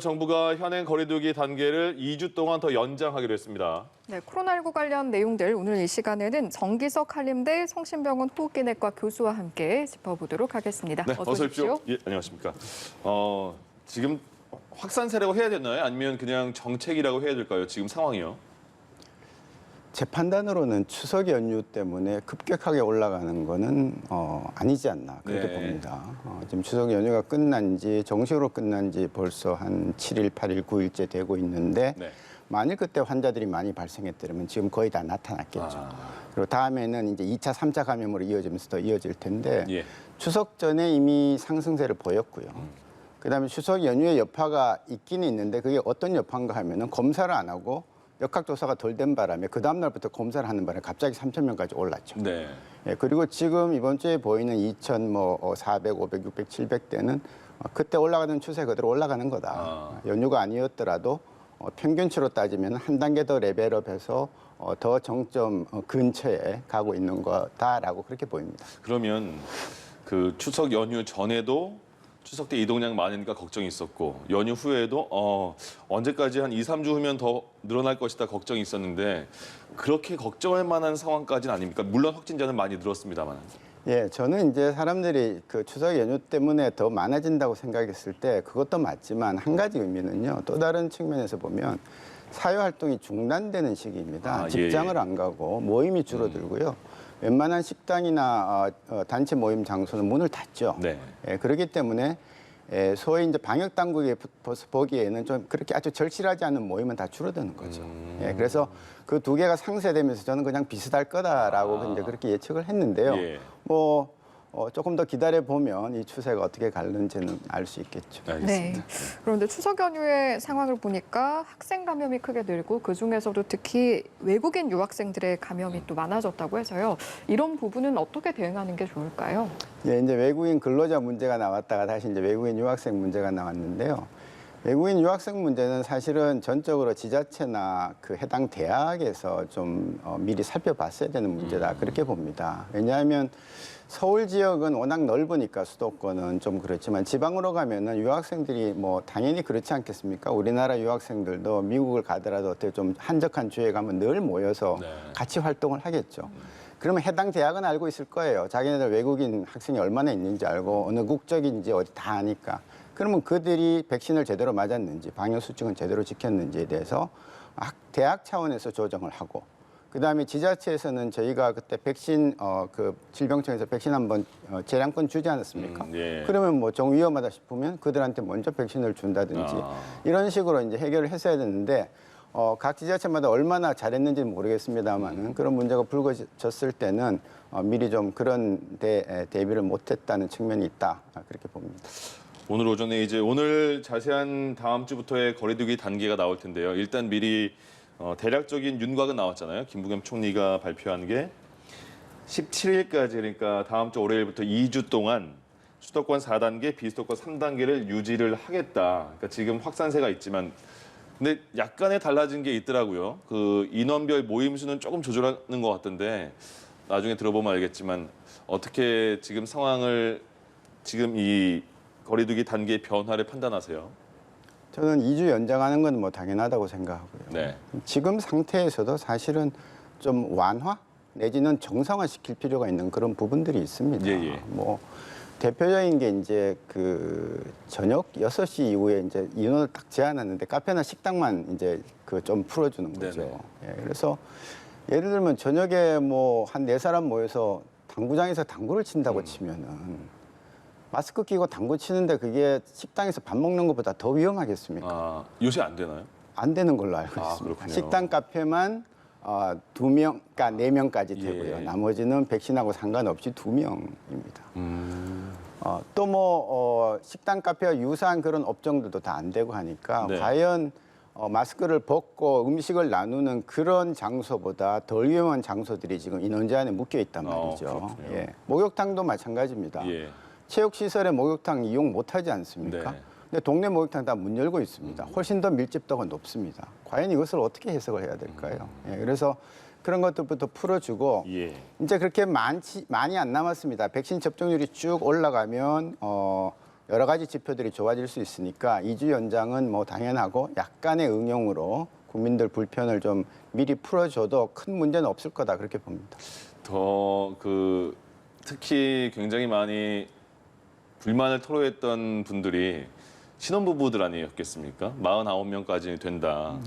정부가 현행 거리두기 단계를 2주 동안 더 연장하기로 했습니다. 네, 코로나19 관련 내용들 오늘 이 시간에는 정기석 한림대 성심병원 호흡기내과 교수와 함께 짚어보도록 하겠습니다. 네, 어서 오십시오. 예, 안녕하십니까. 지금 확산세라고 해야 되나요? 아니면 그냥 정책이라고 해야 될까요? 지금 상황이요. 제 판단으로는 추석 연휴 때문에 급격하게 올라가는 거는 아니지 않나 그렇게 네. 봅니다. 지금 추석 연휴가 끝난 지 정식으로 끝난 지 벌써 한 7일, 8일, 9일째 되고 있는데 네. 만일 그때 환자들이 많이 발생했더라면 지금 거의 다 나타났겠죠. 그리고 다음에는 이제 2차, 3차 감염으로 이어지면서 더 이어질 텐데 예. 추석 전에 이미 상승세를 보였고요. 그다음에 추석 연휴에 여파가 있기는 있는데 그게 어떤 여파인가 하면은 검사를 안 하고 역학조사가 덜 된 바람에 그 다음 날부터 검사를 하는 바람에 갑자기 3,000명까지 올랐죠. 네. 예, 그리고 지금 이번 주에 보이는 2,400, 500, 600, 700대는 그때 올라가는 추세 그대로 올라가는 거다. 연휴가 아니었더라도 평균치로 따지면 한 단계 더 레벨업해서 더 정점 근처에 가고 있는 거다라고 그렇게 보입니다. 그러면 그 추석 연휴 전에도 추석 때 이동량 많으니까 걱정이 있었고 연휴 후에도 언제까지 한 2, 3주 후면 더 늘어날 것이다 걱정이 있었는데 그렇게 걱정할 만한 상황까지는 아닙니까? 물론 확진자는 많이 늘었습니다만. 예, 저는 이제 사람들이 그 추석 연휴 때문에 더 많아진다고 생각했을 때 그것도 맞지만 한 가지 의미는요. 또 다른 측면에서 보면 사회 활동이 중단되는 시기입니다. 직장을 안 가고 모임이 줄어들고요. 웬만한 식당이나 단체 모임 장소는 문을 닫죠. 네. 예, 그렇기 때문에 소위 이제 방역 당국이 보기에는 좀 그렇게 아주 절실하지 않은 모임은 다 줄어드는 거죠. 예, 그래서 그 두 개가 상쇄되면서 저는 그냥 비슷할 거다라고 이제 그렇게 예측을 했는데요. 예. 뭐 조금 더 기다려 보면 이 추세가 어떻게 가는지는 알 수 있겠죠. 알겠습니다. 네. 그런데 추석 연휴의 상황을 보니까 학생 감염이 크게 늘고 그중에서도 특히 외국인 유학생들의 감염이 또 많아졌다고 해서요. 이런 부분은 어떻게 대응하는 게 좋을까요? 예, 이제 외국인 근로자 문제가 나왔다가 다시 이제 외국인 유학생 문제가 나왔는데요. 외국인 유학생 문제는 사실은 전적으로 지자체나 그 해당 대학에서 좀 미리 살펴봤어야 되는 문제다 그렇게 봅니다. 왜냐하면 서울 지역은 워낙 넓으니까 수도권은 좀 그렇지만 지방으로 가면은 유학생들이 뭐 당연히 그렇지 않겠습니까? 우리나라 유학생들도 미국을 가더라도 어떻게 좀 한적한 주에 가면 늘 모여서 같이 활동을 하겠죠. 그러면 해당 대학은 알고 있을 거예요. 자기네들 외국인 학생이 얼마나 있는지 알고 어느 국적인지 어디 다 아니까. 그러면 그들이 백신을 제대로 맞았는지 방역 수칙은 제대로 지켰는지에 대해서 대학 차원에서 조정을 하고 그다음에 지자체에서는 저희가 그때 백신 그 질병청에서 백신 한번 재량권 주지 않았습니까? 예. 그러면 뭐 좀 위험하다 싶으면 그들한테 먼저 백신을 준다든지 이런 식으로 이제 해결을 했어야 되는데 각 지자체마다 얼마나 잘했는지는 모르겠습니다만은 그런 문제가 불거졌을 때는 미리 좀 그런 대비를 못했다는 측면이 있다 그렇게 봅니다. 오늘 오전에 이제 오늘 자세한 다음 주부터의 거리두기 단계가 나올 텐데요. 일단 미리 대략적인 윤곽은 나왔잖아요. 김부겸 총리가 발표한 게 17일까지 그러니까 다음 주 월요일부터 2주 동안 수도권 4단계, 비수도권 3단계를 유지를 하겠다. 그러니까 지금 확산세가 있지만 근데 약간의 달라진 게 있더라고요. 그 인원별 모임 수는 조금 조절하는 것 같던데 나중에 들어보면 알겠지만 어떻게 지금 상황을 지금 이 거리두기 단계의 변화를 판단하세요? 저는 2주 연장하는 건 뭐 당연하다고 생각하고요. 네. 지금 상태에서도 사실은 좀 완화 내지는 정상화 시킬 필요가 있는 그런 부분들이 있습니다. 예. 뭐 대표적인 게 이제 그 저녁 6시 이후에 이제 인원을 딱 제한하는데 카페나 식당만 이제 그 좀 풀어주는 거죠. 예, 그래서 예를 들면 저녁에 뭐 한 4사람 모여서 당구장에서 당구를 친다고 치면은 마스크 끼고 당구 치는데 그게 식당에서 밥 먹는 것보다 더 위험하겠습니까? 요새 안 되나요? 안 되는 걸로 알고 있습니다. 그렇군요. 식당 그러니까 4명까지 되고요. 예. 나머지는 백신하고 상관없이 2명입니다. 또 뭐 식당 카페와 유사한 그런 업종들도 다 안 되고 하니까 네. 과연 마스크를 벗고 음식을 나누는 그런 장소보다 덜 위험한 장소들이 지금 인원 제한에 묶여 있단 말이죠. 그렇군요. 예. 목욕탕도 마찬가지입니다. 예. 체육시설에 목욕탕 이용 못하지 않습니까? 네. 근데 동네 목욕탕 다 문 열고 있습니다. 훨씬 더 밀집도가 높습니다. 과연 이것을 어떻게 해석을 해야 될까요? 예, 그래서 그런 것들부터 풀어주고 예. 이제 그렇게 많이 안 남았습니다. 백신 접종률이 쭉 올라가면 여러 가지 지표들이 좋아질 수 있으니까 2주 연장은 뭐 당연하고 약간의 응용으로 국민들 불편을 좀 미리 풀어줘도 큰 문제는 없을 거다 그렇게 봅니다. 더 특히 굉장히 많이 불만을 토로했던 분들이 신혼부부들 아니었겠습니까? 49명까지 된다.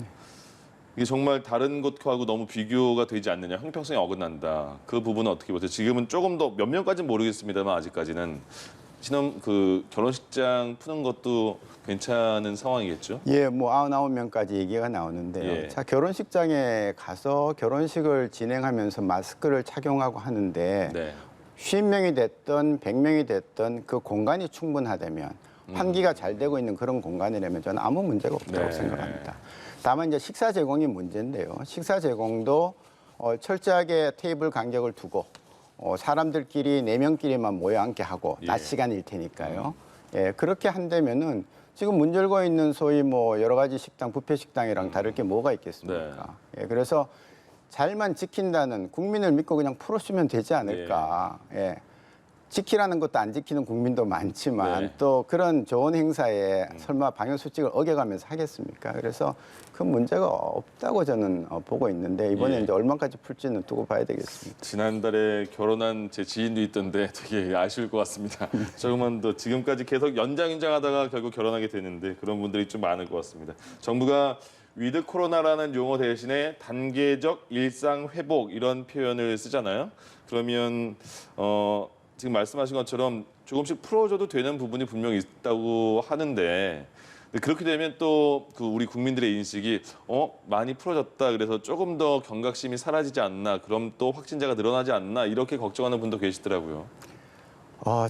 이게 정말 다른 곳하고 너무 비교가 되지 않느냐, 형평성이 어긋난다. 그 부분은 어떻게 보세요? 지금은 조금 더 몇 명까지는 모르겠습니다만 아직까지는 결혼식장 푸는 것도 괜찮은 상황이겠죠? 예, 뭐 99명까지 얘기가 나오는데요. 예. 자, 결혼식장에 가서 결혼식을 진행하면서 마스크를 착용하고 하는데 네. 50명이 됐든 100명이 됐든 그 공간이 충분하다면 환기가 잘 되고 있는 그런 공간이라면 저는 아무 문제가 없다고 네. 생각합니다. 다만 이제 식사 제공이 문제인데요. 식사 제공도 철저하게 테이블 간격을 두고 사람들끼리 4명끼리만 모여 앉게 하고 예. 낮 시간일 테니까요. 예, 그렇게 한다면은 지금 문제가 있는 소위 뭐 여러 가지 식당, 뷔페 식당이랑 다를 게 뭐가 있겠습니까? 예, 그래서 잘만 지킨다는 국민을 믿고 그냥 풀어주면 되지 않을까. 예. 지키라는 것도 안 지키는 국민도 많지만 네. 또 그런 좋은 행사에 설마 방역수칙을 어겨가면서 하겠습니까? 그래서 큰 문제가 없다고 저는 보고 있는데 이번에 예. 이제 얼마까지 풀지는 두고 봐야 되겠습니다. 지난달에 결혼한 제 지인도 있던데 되게 아쉬울 것 같습니다. 조금만 더 지금까지 계속 연장하다가 결국 결혼하게 되는데 그런 분들이 좀 많을 것 같습니다. 정부가 위드 코로나라는 용어 대신에 단계적 일상 회복 이런 표현을 쓰잖아요. 그러면 지금 말씀하신 것처럼 조금씩 풀어줘도 되는 부분이 분명히 있다고 하는데 그렇게 되면 또 그 우리 국민들의 인식이 많이 풀어졌다 그래서 조금 더 경각심이 사라지지 않나 그럼 또 확진자가 늘어나지 않나 이렇게 걱정하는 분도 계시더라고요.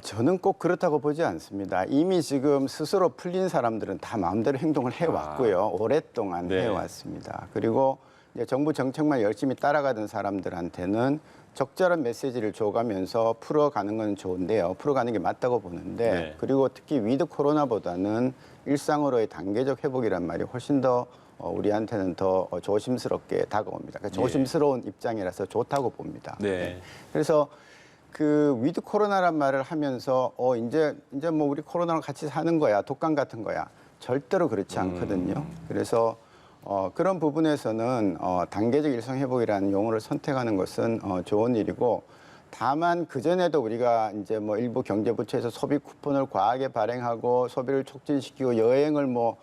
저는 꼭 그렇다고 보지 않습니다. 이미 지금 스스로 풀린 사람들은 다 마음대로 행동을 해왔고요. 오랫동안 네. 해왔습니다. 그리고 이제 정부 정책만 열심히 따라가던 사람들한테는 적절한 메시지를 줘가면서 풀어가는 건 좋은데요. 풀어가는 게 맞다고 보는데 네. 그리고 특히 위드 코로나보다는 일상으로의 단계적 회복이란 말이 훨씬 더 우리한테는 더 조심스럽게 다가옵니다. 그러니까 조심스러운 입장이라서 좋다고 봅니다. 네. 그래서 그 위드 코로나란 말을 하면서 이제 뭐 우리 코로나랑 같이 사는 거야, 독감 같은 거야. 절대로 그렇지 않거든요. 그래서 그런 부분에서는 단계적 일상 회복이라는 용어를 선택하는 것은 좋은 일이고 다만 그 전에도 우리가 이제 뭐 일부 경제부처에서 소비 쿠폰을 과하게 발행하고 소비를 촉진시키고 여행을 뭐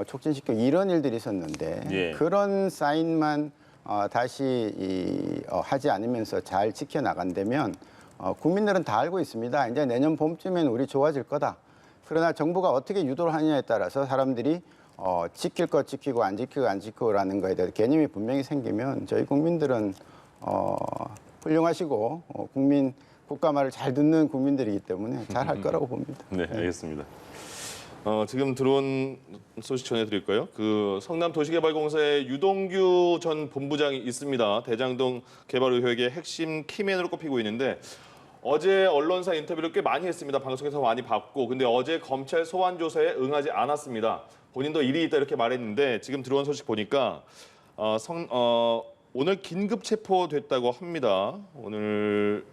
촉진시키고 이런 일들이 있었는데 예. 그런 사인만 다시 하지 않으면서 잘 지켜나간다면 국민들은 다 알고 있습니다. 이제 내년 봄쯤엔 우리 좋아질 거다. 그러나 정부가 어떻게 유도를 하느냐에 따라서 사람들이 지킬 것 지키고 안 지키고 안 지키고라는 거에 대해서 개념이 분명히 생기면 저희 국민들은 훌륭하시고 국가 말을 잘 듣는 국민들이기 때문에 잘 할 거라고 봅니다. 네, 알겠습니다. 지금 들어온 소식 전해드릴까요? 그 성남도시개발공사의 유동규 전 본부장이 있습니다. 대장동 개발의혹의 핵심 키맨으로 꼽히고 있는데 어제 언론사 인터뷰를 꽤 많이 했습니다. 방송에서 많이 봤고 근데 어제 검찰 소환 조사에 응하지 않았습니다. 본인도 일이 있다 이렇게 말했는데 지금 들어온 소식 보니까 오늘 긴급 체포됐다고 합니다. 오늘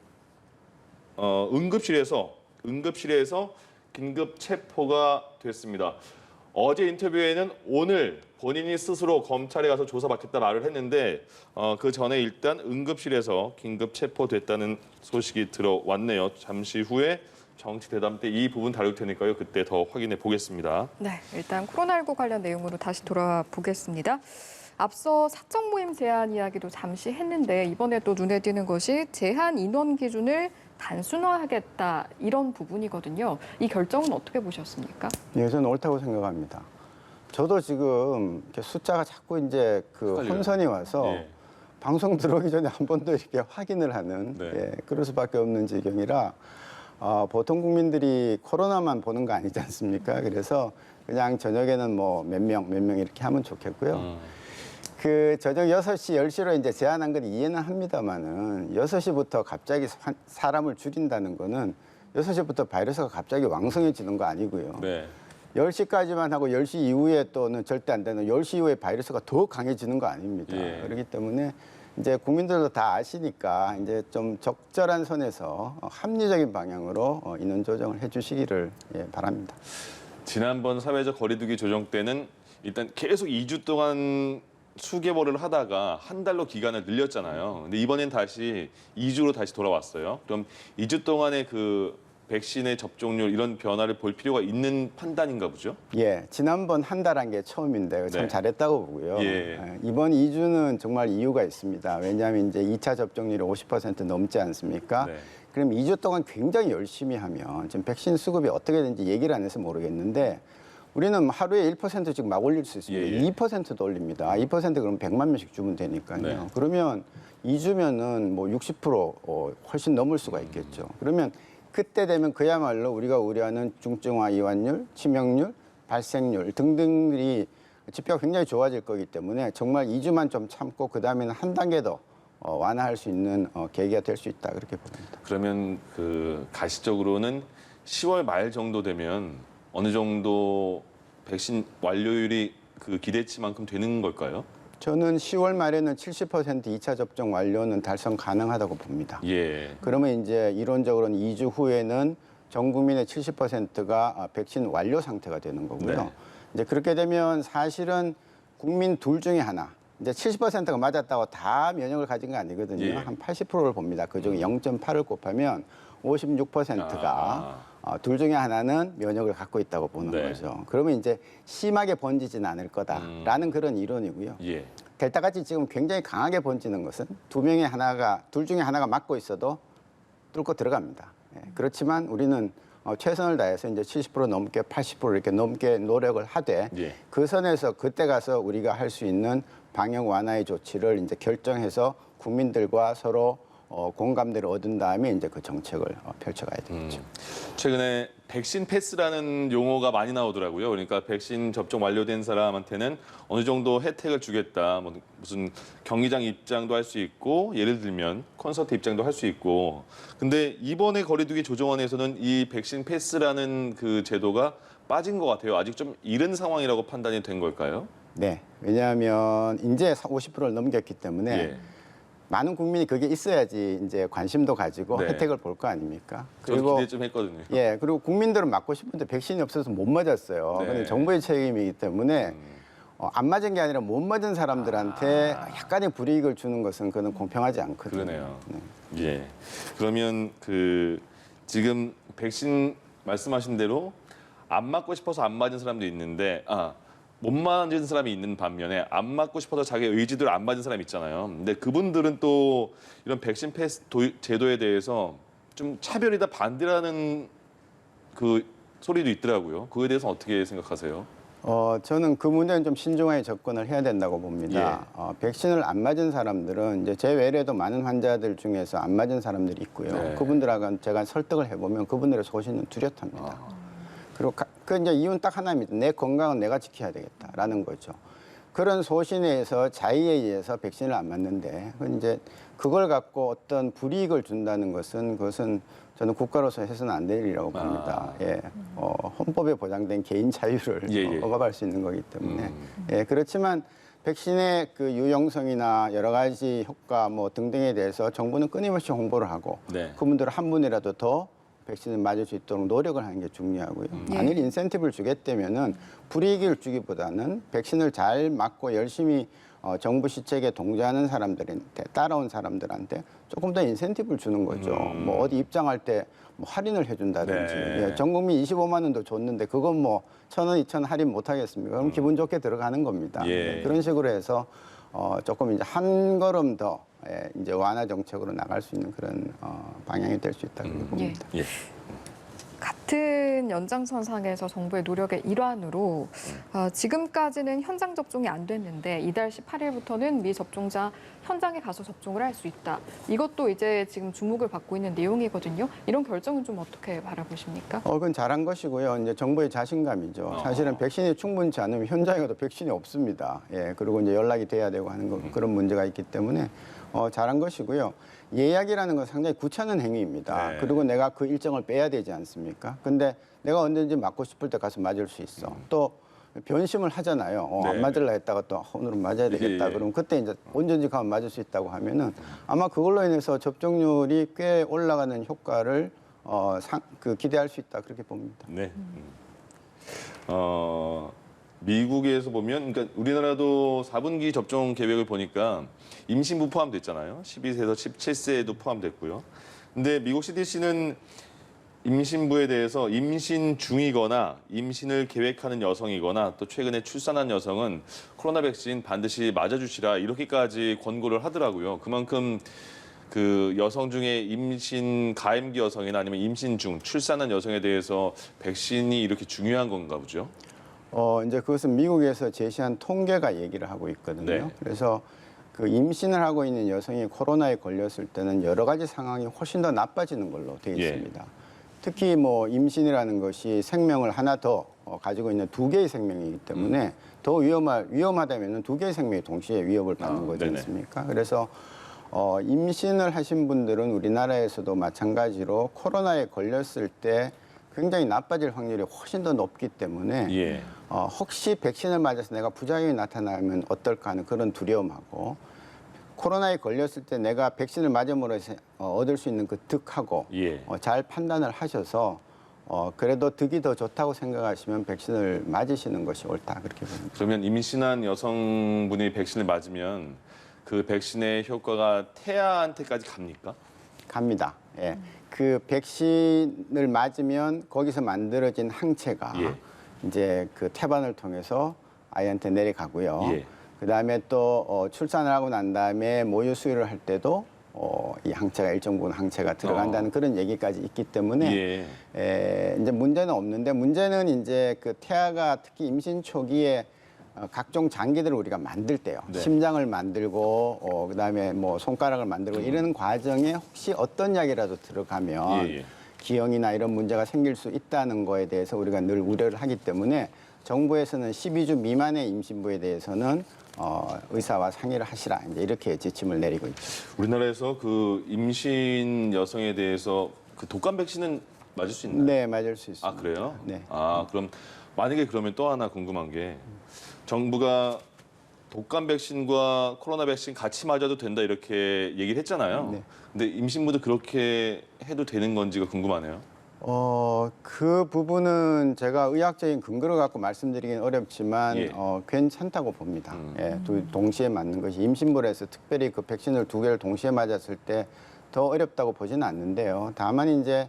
응급실에서 긴급 체포가 됐습니다. 어제 인터뷰에는 오늘 본인이 스스로 검찰에 가서 조사받겠다 말을 했는데 그 전에 일단 응급실에서 긴급 체포됐다는 소식이 들어왔네요. 잠시 후에 정치 대담 때 이 부분 다룰 테니까요. 그때 더 확인해 보겠습니다. 네, 일단 코로나19 관련 내용으로 다시 돌아보겠습니다. 앞서 사적 모임 제한 이야기도 잠시 했는데 이번에 또 눈에 띄는 것이 제한 인원 기준을 단순화하겠다 이런 부분이거든요. 이 결정은 어떻게 보셨습니까? 예, 저는 옳다고 생각합니다. 저도 지금 이렇게 숫자가 자꾸 이제 그 헷갈려요. 혼선이 와서 예. 방송 들어오기 전에 한 번 더 이렇게 확인을 하는 네. 예, 그럴 수밖에 없는 지경이라 보통 국민들이 코로나만 보는 거 아니지 않습니까? 그래서 그냥 저녁에는 뭐 몇 명 이렇게 하면 좋겠고요. 그 저녁 6시, 10시로 이제 제한한 건 이해는 합니다만은 6시부터 갑자기 사람을 줄인다는 거는 6시부터 바이러스가 갑자기 왕성해지는 거 아니고요. 네. 10시까지만 하고 10시 이후에 또는 절대 안 되는 10시 이후에 바이러스가 더 강해지는 거 아닙니다. 예. 그렇기 때문에 이제 국민들도 다 아시니까 이제 좀 적절한 선에서 합리적인 방향으로 인원 조정을 해주시기를 바랍니다. 지난번 사회적 거리두기 조정 때는 일단 계속 2주 동안 수개월을 하다가 한 달로 기간을 늘렸잖아요. 근데 이번엔 다시 2주로 다시 돌아왔어요. 그럼 2주 동안의 그 백신의 접종률 이런 변화를 볼 필요가 있는 판단인가 보죠? 예, 지난번 한 달 한 게 처음인데 참 네. 잘했다고 보고요. 예. 이번 2주는 정말 이유가 있습니다. 왜냐하면 이제 2차 접종률이 50% 넘지 않습니까? 네. 그럼 2주 동안 굉장히 열심히 하면 지금 백신 수급이 어떻게 되는지 얘기를 안 해서 모르겠는데 우리는 하루에 1% 지금 막 올릴 수 있습니다. 예, 예. 2%도 올립니다. 2% 그러면 100만 명씩 주면 되니까요. 네. 그러면 2주면은 뭐 60% 훨씬 넘을 수가 있겠죠. 그러면 그때 되면 그야말로 우리가 우려하는 중증화 이완율, 치명률, 발생률 등등들이 지표가 굉장히 좋아질 거기 때문에 정말 2주만 좀 참고 그 다음에는 한 단계 더 완화할 수 있는 계기가 될 수 있다 그렇게 봅니다. 그러면 그 가시적으로는 10월 말 정도 되면 어느 정도 백신 완료율이 그 기대치만큼 되는 걸까요? 저는 10월 말에는 70% 2차 접종 완료는 달성 가능하다고 봅니다. 예. 그러면 이제 이론적으로는 2주 후에는 전 국민의 70%가 백신 완료 상태가 되는 거고요. 네. 이제 그렇게 되면 사실은 국민 둘 중에 하나, 이제 70%가 맞았다고 다 면역을 가진 거 아니거든요. 예. 한 80%를 봅니다. 그중에 0.8을 곱하면 56%가 둘 중에 하나는 면역을 갖고 있다고 보는 네. 거죠. 그러면 이제 심하게 번지지는 않을 거다라는 그런 이론이고요. 예. 델타같이 지금 굉장히 강하게 번지는 것은 둘 중에 하나가 맞고 있어도 뚫고 들어갑니다. 예, 그렇지만 우리는 최선을 다해서 이제 70% 넘게 80% 이렇게 넘게 노력을 하되 예. 그 선에서 그때 가서 우리가 할 수 있는 방역 완화의 조치를 이제 결정해서 국민들과 서로 공감대를 얻은 다음에 이제 그 정책을 펼쳐가야 되겠죠. 최근에 백신 패스라는 용어가 많이 나오더라고요. 그러니까 백신 접종 완료된 사람한테는 어느 정도 혜택을 주겠다. 뭐 무슨 경기장 입장도 할 수 있고, 예를 들면 콘서트 입장도 할 수 있고. 근데 이번에 거리두기 조정안에서는 이 백신 패스라는 그 제도가 빠진 것 같아요. 아직 좀 이른 상황이라고 판단이 된 걸까요? 네, 왜냐하면 이제 50%를 넘겼기 때문에 예. 많은 국민이 그게 있어야지 이제 관심도 가지고 네. 혜택을 볼 거 아닙니까? 저도 기대 좀 했거든요. 예, 그리고 국민들은 맞고 싶은데 백신이 없어서 못 맞았어요. 네. 근데 정부의 책임이기 때문에 안 맞은 게 아니라 못 맞은 사람들한테 약간의 불이익을 주는 것은 그건 공평하지 않거든요. 그러네요. 네. 예. 그러면 그 지금 백신 말씀하신 대로 안 맞고 싶어서 안 맞은 사람도 있는데 못 맞은 사람이 있는 반면에 안 맞고 싶어서 자기 의지대로 안 맞은 사람이 있잖아요. 근데 그분들은 또 이런 백신 패스 제도에 대해서 좀 차별이다 반대라는 그 소리도 있더라고요. 그거에 대해서 어떻게 생각하세요? 저는 그 문제는 좀 신중하게 접근을 해야 된다고 봅니다. 백신을 안 맞은 사람들은 이제 제 외에도 많은 환자들 중에서 안 맞은 사람들이 있고요. 네. 그분들하고 제가 설득을 해보면 그분들의 소신은 뚜렷합니다. 그리고 그 이제 이유는 딱 하나입니다. 내 건강은 내가 지켜야 되겠다라는 거죠. 그런 소신에 의해서 자의에 의해서 백신을 안 맞는데 이제 그걸 갖고 어떤 불이익을 준다는 것은 그것은 저는 국가로서 해서는 안 될 일이라고 봅니다. 예, 헌법에 보장된 개인 자유를 예. 억압할 수 있는 거기 때문에 예, 그렇지만 백신의 그 유용성이나 여러 가지 효과 뭐 등등에 대해서 정부는 끊임없이 홍보를 하고 네. 그분들 한 분이라도 더 백신을 맞을 수 있도록 노력을 하는 게 중요하고요. 만일 인센티브를 주겠다면은 불이익을 주기보다는 백신을 잘 맞고 열심히 정부 시책에 동조하는 사람들한테 따라온 사람들한테 조금 더 인센티브를 주는 거죠. 뭐 어디 입장할 때 뭐 할인을 해준다든지 네. 예, 전 국민 25만 원도 줬는데 그건 뭐 1,000원, 2,000원 할인 못 하겠습니까? 그럼 기분 좋게 들어가는 겁니다. 예. 그런 식으로 해서 조금 이제 한 걸음 더 이제 완화 정책으로 나갈 수 있는 그런 방향이 될 수 있다 그렇게 봅니다. 예. 같은 연장선상에서 정부의 노력의 일환으로 지금까지는 현장 접종이 안 됐는데 이달 18일부터는 미접종자 현장에 가서 접종을 할 수 있다. 이것도 이제 지금 주목을 받고 있는 내용이거든요. 이런 결정은 좀 어떻게 바라보십니까? 그건 잘한 것이고요. 이제 정부의 자신감이죠. 사실은 백신이 충분치 않으면 현장에 가도 백신이 없습니다. 예, 그리고 이제 연락이 돼야 되고 하는 거, 그런 문제가 있기 때문에 잘한 것이고요. 예약이라는 건 상당히 구차한 행위입니다. 네. 그리고 내가 그 일정을 빼야 되지 않습니까? 근데 내가 언제든지 맞고 싶을 때 가서 맞을 수 있어. 또 변심을 하잖아요. 네. 안 맞으려 했다가 또 오늘은 맞아야 되겠다. 예, 예. 그럼 그때 이제 온전히 가면 맞을 수 있다고 하면은 아마 그걸로 인해서 접종률이 꽤 올라가는 효과를 기대할 수 있다 그렇게 봅니다. 네. 미국에서 보면, 그러니까 우리나라도 4분기 접종 계획을 보니까 임신부 포함됐잖아요. 12세에서 17세에도 포함됐고요. 근데 미국 CDC는 임신부에 대해서 임신 중이거나 임신을 계획하는 여성이거나 또 최근에 출산한 여성은 코로나 백신 반드시 맞아주시라 이렇게까지 권고를 하더라고요. 그만큼 그 여성 중에 임신 가임기 여성이나 아니면 임신 중 출산한 여성에 대해서 백신이 이렇게 중요한 건가 보죠. 이제 그것은 미국에서 제시한 통계가 얘기를 하고 있거든요. 네. 그래서 그 임신을 하고 있는 여성이 코로나에 걸렸을 때는 여러 가지 상황이 훨씬 더 나빠지는 걸로 되어 예. 있습니다. 특히 뭐 임신이라는 것이 생명을 하나 더 가지고 있는 두 개의 생명이기 때문에 더 위험하다면은 두 개의 생명이 동시에 위협을 받는 거지 네네. 않습니까? 그래서 임신을 하신 분들은 우리나라에서도 마찬가지로 코로나에 걸렸을 때 굉장히 나빠질 확률이 훨씬 더 높기 때문에 예. 혹시 백신을 맞아서 내가 부작용이 나타나면 어떨까 하는 그런 두려움하고 코로나에 걸렸을 때 내가 백신을 맞음으로 해서 얻을 수 있는 그 득하고 예. 잘 판단을 하셔서 그래도 득이 더 좋다고 생각하시면 백신을 맞으시는 것이 옳다 그렇게 봅니다. 그러면 임신한 여성분이 백신을 맞으면 그 백신의 효과가 태아한테까지 갑니까? 갑니다. 예. 그 백신을 맞으면 거기서 만들어진 항체가 예. 이제 그 태반을 통해서 아이한테 내려가고요. 예. 그다음에 또 출산을 하고 난 다음에 모유 수유를 할 때도 이 항체가 일정 부분 항체가 들어간다는 그런 얘기까지 있기 때문에 예. 이제 문제는 없는데 문제는 이제 그 태아가 특히 임신 초기에 각종 장기들을 우리가 만들 때요. 네. 심장을 만들고 그다음에 뭐 손가락을 만들고 이런 과정에 혹시 어떤 약이라도 들어가면 예, 예. 기형이나 이런 문제가 생길 수 있다는 거에 대해서 우리가 늘 우려를 하기 때문에 정부에서는 12주 미만의 임신부에 대해서는 의사와 상의를 하시라 이제 이렇게 지침을 내리고 있죠. 우리나라에서 그 임신 여성에 대해서 그 독감 백신은 맞을 수 있나요? 네, 맞을 수 있습니다. 아, 그래요? 네. 아, 그럼 만약에 그러면 또 하나 궁금한 게 정부가 독감 백신과 코로나 백신 같이 맞아도 된다 이렇게 얘기를 했잖아요. 네. 근데 임신부도 그렇게 해도 되는 건지가 궁금하네요. 그 부분은 제가 의학적인 근거를 갖고 말씀드리긴 어렵지만 예. 괜찮다고 봅니다. 예, 동시에 맞는 것이 임신부로 해서 특별히 그 백신을 두 개를 동시에 맞았을 때 더 어렵다고 보지는 않는데요. 다만 이제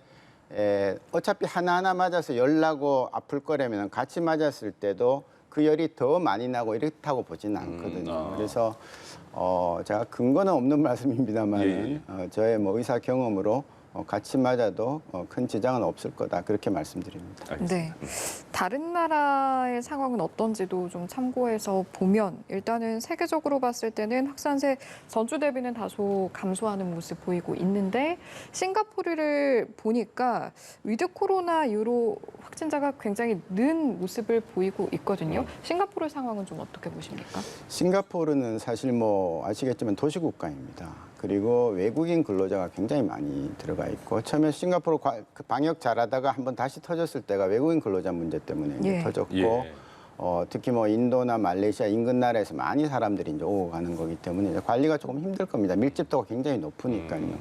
어차피 하나하나 맞아서 열 나고 아플 거라면 같이 맞았을 때도 그 열이 더 많이 나고 이렇다고 보지는 않거든요. 그래서 제가 근거는 없는 말씀입니다만 저의 뭐 의사 경험으로 같이 맞아도 큰 지장은 없을 거다 그렇게 말씀드립니다. 알겠습니다. 네. 다른 나라의 상황은 어떤지도 좀 참고해서 보면 일단은 세계적으로 봤을 때는 확산세 전주 대비는 다소 감소하는 모습 보이고 있는데 싱가포르를 보니까 위드 코로나 이후로 확진자가 굉장히 는 모습을 보이고 있거든요. 싱가포르 상황은 좀 어떻게 보십니까? 싱가포르는 사실 뭐 아시겠지만 도시국가입니다. 그리고 외국인 근로자가 굉장히 많이 들어가 있고 처음에 싱가포르 그 방역 잘하다가 한번 다시 터졌을 때가 외국인 근로자 문제 때문에 이제 예. 터졌고 예. 특히 뭐 인도나 말레이시아 인근 나라에서 많이 사람들이 이제 오고 가는 거기 때문에 이제 관리가 조금 힘들 겁니다. 밀집도가 굉장히 높으니까요.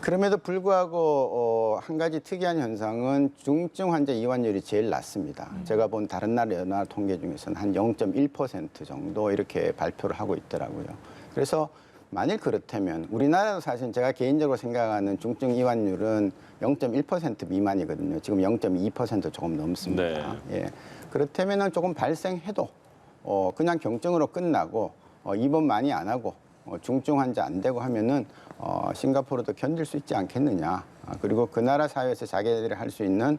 그럼에도 불구하고 한 가지 특이한 현상은 중증 환자 이완율이 제일 낮습니다. 제가 본 다른 나라 여러 나라 통계 중에서는 한 0.1% 정도 이렇게 발표를 하고 있더라고요. 그래서 만일 그렇다면 우리나라도 사실 제가 개인적으로 생각하는 중증 이완율은 0.1% 미만이거든요. 지금 0.2% 조금 넘습니다. 예. 그렇다면은 조금 발생해도 그냥 경증으로 끝나고 입원 많이 안 하고 중증 환자 안 되고 하면은 싱가포르도 견딜 수 있지 않겠느냐. 그리고 그 나라 사회에서 자기들이 할 수 있는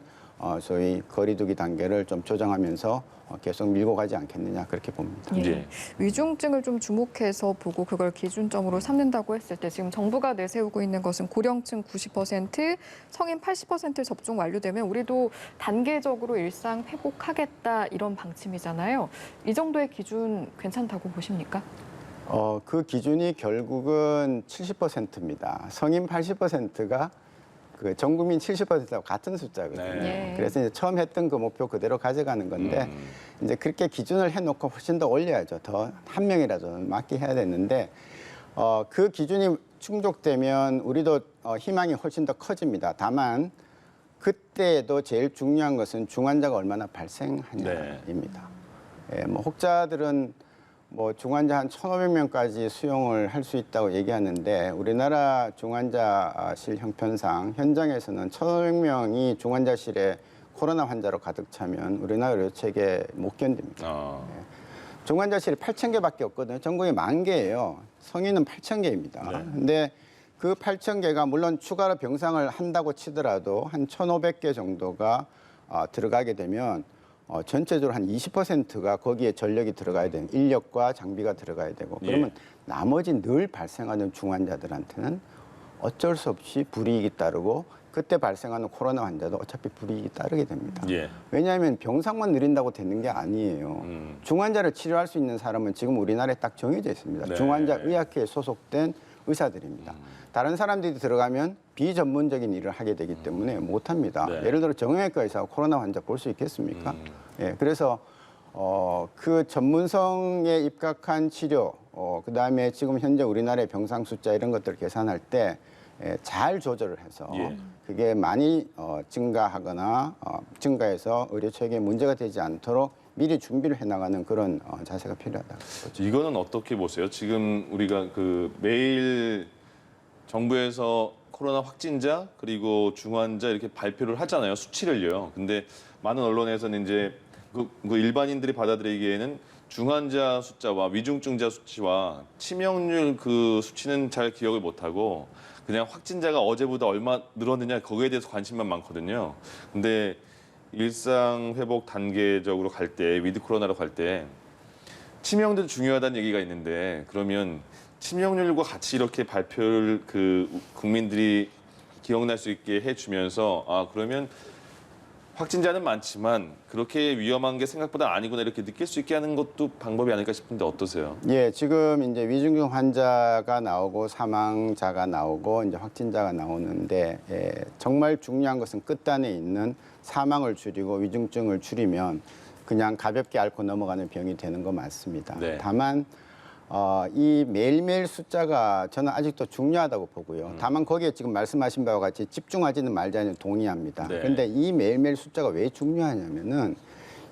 소위 거리두기 단계를 좀 조정하면서 계속 밀고 가지 않겠느냐 그렇게 봅니다. 예. 위중증을 좀 주목해서 보고 그걸 기준점으로 삼는다고 했을 때 지금 정부가 내세우고 있는 것은 고령층 90%, 성인 80% 접종 완료되면 우리도 단계적으로 일상 회복하겠다 이런 방침이잖아요. 이 정도의 기준 괜찮다고 보십니까? 그 기준이 결국은 70%입니다. 성인 80%가 그 전 국민 70%하고 같은 숫자거든요. 네. 그래서 이제 처음 했던 그 목표 그대로 가져가는 건데 이제 그렇게 기준을 해놓고 훨씬 더 올려야죠. 더 한 명이라도 맞게 해야 되는데 그 기준이 충족되면 우리도 희망이 훨씬 더 커집니다. 다만 그때도 제일 중요한 것은 중환자가 얼마나 발생하냐입니다. 예, 뭐 혹자들은 뭐 중환자 한 1,500명까지 수용을 할 수 있다고 얘기하는데 우리나라 중환자실 형편상 현장에서는 1,500명이 중환자실에 코로나 환자로 가득 차면 우리나라 의료 체계 못 견딥니다. 중환자실이 8,000개밖에 없거든요. 전국에 10,000개예요. 성인은 8,000개입니다. 근데 그 8,000개가 물론 추가로 병상을 한다고 치더라도 한 1,500개 정도가 들어가게 되면 전체적으로 한 20%가 거기에 전력이 들어가야 되는 인력과 장비가 들어가야 되고 그러면 나머지 늘 발생하는 중환자들한테는 어쩔 수 없이 불이익이 따르고 그때 발생하는 코로나 환자도 어차피 불이익이 따르게 됩니다. 왜냐하면 병상만 늘린다고 되는 게 아니에요. 중환자를 치료할 수 있는 사람은 지금 우리나라에 딱 정해져 있습니다. 중환자 의학회에 소속된 의사들입니다. 다른 사람들이 들어가면 비전문적인 일을 하게 되기 때문에 못합니다. 예를 들어 정형외과 의사가 코로나 환자 볼 수 있겠습니까? 예, 그래서 그 전문성에 입각한 치료, 그다음에 지금 현재 우리나라의 병상 숫자 이런 것들을 계산할 때 잘 조절을 해서 그게 많이 증가하거나 증가해서 의료 체계에 문제가 되지 않도록 미리 준비를 해나가는 그런 자세가 필요하다. 이거는 어떻게 보세요? 지금 우리가 그 매일 정부에서 코로나 확진자 그리고 중환자 이렇게 발표를 하잖아요. 수치를요. 근데 많은 언론에서는 이제 그 일반인들이 받아들이기에는 중환자 숫자와 위중증자 수치와 치명률 그 수치는 잘 기억을 못하고 그냥 확진자가 어제보다 얼마 늘었느냐 거기에 대해서 관심만 많거든요. 근데 일상 회복 단계적으로 갈 때 위드 코로나로 갈 때 치명도 중요하다는 얘기가 있는데 그러면 치명률과 같이 이렇게 발표를 그 국민들이 기억날 수 있게 해주면서 그러면 확진자는 많지만 그렇게 위험한 게 생각보다 아니구나 이렇게 느낄 수 있게 하는 것도 방법이 아닐까 싶은데 어떠세요? 예, 지금 이제 위중증 환자가 나오고 사망자가 나오고 이제 확진자가 나오는데 정말 중요한 것은 끝단에 있는 사망을 줄이고 위중증을 줄이면 그냥 가볍게 앓고 넘어가는 병이 되는 거 맞습니다. 다만 이 매일매일 숫자가 저는 아직도 중요하다고 보고요. 다만 거기에 지금 말씀하신 바와 같이 집중하지는 말자는 동의합니다. 그런데 이 매일매일 숫자가 왜 중요하냐면은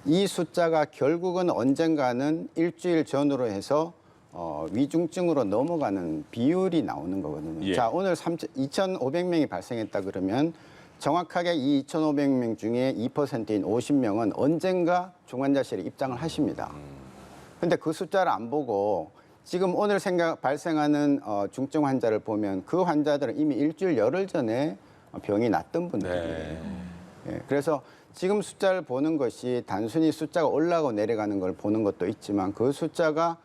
이 숫자가 결국은 언젠가는 일주일 전으로 해서 위중증으로 넘어가는 비율이 나오는 거거든요. 자, 오늘 2,500명이 발생했다 그러면 정확하게 이 2,500명 중에 2%인 50명은 언젠가 중환자실에 입장을 하십니다. 근데 그 숫자를 안 보고 지금 오늘 발생하는 중증 환자를 보면 그 환자들은 이미 일주일 열흘 전에 병이 났던 분들이에요. 예, 그래서 지금 숫자를 보는 것이 단순히 숫자가 올라가고 내려가는 걸 보는 것도 있지만 그 숫자가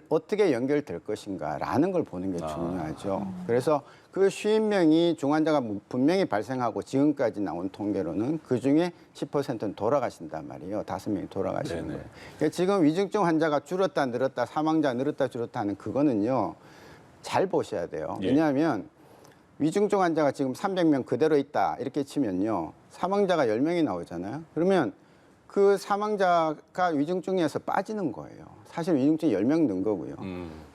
어떻게 연결될 것인가라는 걸 보는 게 중요하죠. 그래서 그 50명이 중환자가 분명히 발생하고 지금까지 나온 통계로는 그중에 10%는 돌아가신단 말이에요. 5명이 돌아가시는 거예요. 그러니까 지금 위중증 환자가 줄었다 늘었다 사망자 늘었다 줄었다 하는 그거는요. 잘 보셔야 돼요. 왜냐하면 위중증 환자가 지금 300명 그대로 있다 이렇게 치면요. 사망자가 10명이 나오잖아요. 그러면 그 사망자가 위중증에서 빠지는 거예요. 사실 위중증이 10명 는 거고요.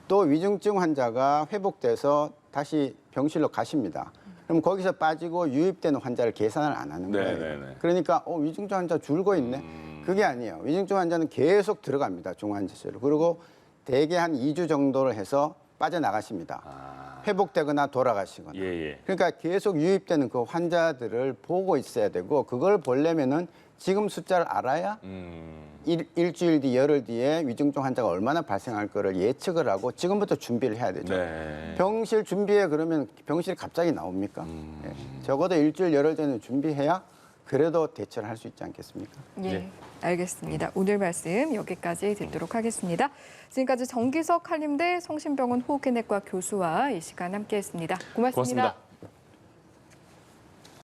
또 위중증 환자가 회복돼서 다시 병실로 가십니다. 그럼 거기서 빠지고 유입되는 환자를 계산을 안 하는 거예요. 그러니까 위중증 환자 줄고 있네. 그게 아니에요. 위중증 환자는 계속 들어갑니다. 중환자실로. 그리고 대개 한 2주 정도를 해서 빠져나가십니다. 회복되거나 돌아가시거나. 그러니까 계속 유입되는 그 환자들을 보고 있어야 되고 그걸 보려면은 지금 숫자를 알아야 일주일 뒤, 열흘 뒤에 위중증 환자가 얼마나 발생할 거를 예측을 하고 지금부터 준비를 해야 되죠. 병실 준비해 그러면 병실이 갑자기 나옵니까? 적어도 일주일, 열흘 전에 준비해야 그래도 대처를 할 수 있지 않겠습니까? 알겠습니다. 오늘 말씀 여기까지 듣도록 하겠습니다. 지금까지 정기석 한림대 성심병원 호흡기내과 교수와 이 시간 함께했습니다. 고맙습니다.